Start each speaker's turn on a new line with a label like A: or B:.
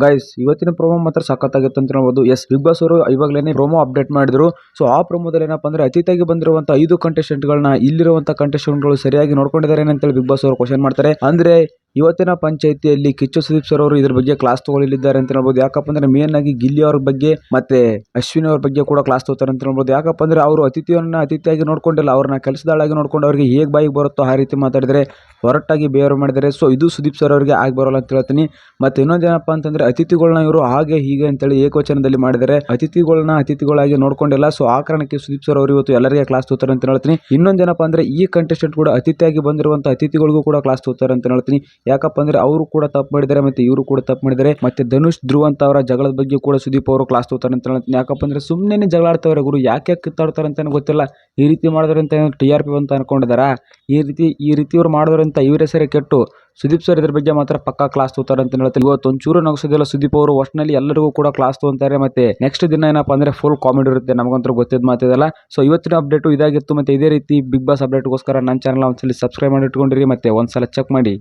A: Guys ಇವತ್ತಿನ promo ಮಾತ್ರ ಸಖತ್ತಾಗಿತ್ತು ಅಂತ ಹೇಳ್ಬೋದು. ಎಸ್ ಬಿಗ್ ಬಾಸ್ ಅವರು ಇವಾಗಲೇ ಪ್ರೋಮೋ ಅಪ್ಡೇಟ್ ಮಾಡಿದ್ರು. ಸೊ ಆ ಪ್ರೋಮೋದಲ್ಲಿ ಏನಪ್ಪಾ ಅಂದ್ರೆ ಅತಿಥಿಯಾಗಿ ಬಂದಿರುವಂತ 5 ಕಂಟೆಸ್ಟೆಂಟ್ ಗಳನ್ನ ಇಲ್ಲಿರುವಂತ ಕಂಟೆಸ್ಟೆಂಟ್ ಗಳು ಸರಿಯಾಗಿ ನೋಡ್ಕೊಂಡಿದ್ದಾರೆ ಅಂತೇಳಿ ಬಿಗ್ ಬಾಸ್ ಅವರು ಕ್ವಶನ್ ಮಾಡ್ತಾರೆ. ಅಂದ್ರೆ ಇವತ್ತಿನ ಪಂಚಾಯಿತಿಯಲ್ಲಿ ಕಿಚ್ಚು ಸುದೀಪ್ ಸರ್ ಅವರು ಇದ್ರ ಬಗ್ಗೆ ಕ್ಲಾಸ್ ತಗೊಳ್ಳಿದ್ದಾರೆ ಅಂತ ಹೇಳ್ಬೋದು. ಯಾಕಪ್ಪ ಅಂದ್ರೆ ಮೇನ್ ಆಗಿ ಗಿಲ್ಲಿ ಅವ್ರ ಬಗ್ಗೆ ಮತ್ತೆ ಅಶ್ವಿನಿ ಅವ್ರ ಬಗ್ಗೆ ಕೂಡ ಕ್ಲಾಸ್ ತಗೋತಾರೆ ಅಂತ ಹೇಳ್ಬೋದು. ಯಾಕಪ್ಪ ಅಂದ್ರೆ ಅವರು ಅತಿಥಿಯಾಗಿ ನೋಡ್ಕೊಂಡಿಲ್ಲ, ಅವ್ರನ್ನ ಕೆಲಸದಾಳಾಗಿ ನೋಡ್ಕೊಂಡು ಅವ್ರಿಗೆ ಹೇಗ್ ಬಾಯಿಗೆ ಬರುತ್ತೋ ಆ ರೀತಿ ಮಾತಾಡಿದ್ರೆ ಹೊರಟಾಗಿ ಬೇರೆ ಮಾಡಿದರೆ. ಸೊ ಇದು ಸುದೀಪ್ ಸರ್ ಅವರಿಗೆ ಆಗಿ ಬರೋಲ್ಲ ಅಂತ ಹೇಳ್ತೀನಿ. ಮತ್ತೆ ಇನ್ನೊಂದೇನಪ್ಪಾ ಅಂತಂದ್ರೆ ಅತಿಥಿಗಳನ್ನ ಇವರು ಹಾಗೆ ಹೀಗೆ ಅಂತೇಳಿ ಏಕವಚನದಲ್ಲಿ ಮಾಡಿದರೆ ಅತಿಥಿಗಳನ್ನ ಅತಿಥಿಗಳಾಗಿ ನೋಡ್ಕೊಂಡಿಲ್ಲ. ಸೊ ಆ ಕಾರಣಕ್ಕೆ ಸುದೀಪ್ ಸರ್ ಅವರು ಇವತ್ತು ಎಲ್ಲರಿಗೆ ಕ್ಲಾಸ್ ತಗೋತಾರೆ ಅಂತ ಹೇಳ್ತೀನಿ. ಇನ್ನೊಂದೇನಪ್ಪಾ ಅಂದ್ರೆ ಈ ಕಂಟೆಸ್ಟೆಂಟ್ ಕೂಡ ಅತಿಥಿಯಾಗಿ ಬಂದಿರುವಂತ ಅತಿಥಿಗಳಿಗೂ ಕೂಡ ಕ್ಲಾಸ್ ತಗೋತಾರೆ ಅಂತ ಹೇಳ್ತೀನಿ. ಯಾಕಪ್ಪ ಅಂದ್ರೆ ಅವರು ಕೂಡ ತಪ್ಪು ಮಾಡಿದ್ದಾರೆ ಮತ್ತೆ ಇವರು ಕೂಡ ತಪ್ಪು ಮಾಡಿದ್ದಾರೆ. ಮತ್ತೆ ಧನುಷ್ ಧ್ರುವ ಅಂತ ಅವರ ಜಗಳದ ಬಗ್ಗೆ ಕೂಡ ಸುದೀಪ್ ಅವರು ಕ್ಲಾಸ್ ತಗೋತಾರೆ ಅಂತ ಹೇಳ್ತೀನಿ. ಯಾಕಪ್ಪ ಅಂದ್ರೆ ಸುಮ್ಮನೆ ಜಗಳ ಆಡ್ತವ್ರೆ ಗುರು, ಯಾಕೆ ಕಿತ್ತಾಡ್ತಾರೆ ಅಂತ ಗೊತ್ತಿಲ್ಲ. ಈ ರೀತಿ ಮಾಡಿದ್ರೆ ಅಂತ TRP ಅಂತ ಅನ್ಕೊಂಡಿದಾರ. ಈ ರೀತಿ ಇವ್ರು ಮಾಡಿದ್ರೆ ಅಂತ ಇವರೇ ಸರಿ ಕೆಟ್ಟು ಸುದೀಪ್ ಸರ್ ಇದ್ರ ಬಗ್ಗೆ ಮಾತ್ರ ಪಕ್ಕಾ ಕ್ಲಾಸ್ ತಗೋತಾರೆ ಅಂತ ಹೇಳ್ತೀನಿ. ಇವತ್ತು ಒಂಚೂರು ನಗಸೋದಿಲ್ಲ ಸುದೀಪ್ ಅವರು, ಒಟ್ಟಿನಲ್ಲಿ ಎಲ್ಲರಿಗೂ ಕೂಡ ಕ್ಲಾಸ್ ತಗೊಂತಾರೆ. ಮತ್ತೆ ನೆಕ್ಸ್ಟ್ ದಿನ ಏನಪ್ಪಾ ಅಂದ್ರೆ ಫುಲ್ ಕಾಮಿಡಿ ಇರುತ್ತೆ, ನಮಗಂತೂ ಗೊತ್ತಿದ್ ಮಾತಿದಲ್ಲ. ಸೊ ಇವತ್ತಿನ ಅಪ್ಡೇಟ್ ಇದಾಗಿತ್ತು. ಮತ್ತೆ ಇದೇ ರೀತಿ ಬಿಗ್ ಬಾಸ್ ಅಪ್ಡೇಟ್ಗೋಸ್ಕರ ನನ್ನ ಚಾನಲ್ ಒಂದ್ಸಲ ಸಬ್ಸ್ಕ್ರೈಬ್ ಮಾಡಿ ಇಟ್ಕೊಂಡಿರಿ, ಮತ್ತೆ ಒಂದ್ಸಲ ಚೆಕ್ ಮಾಡಿ.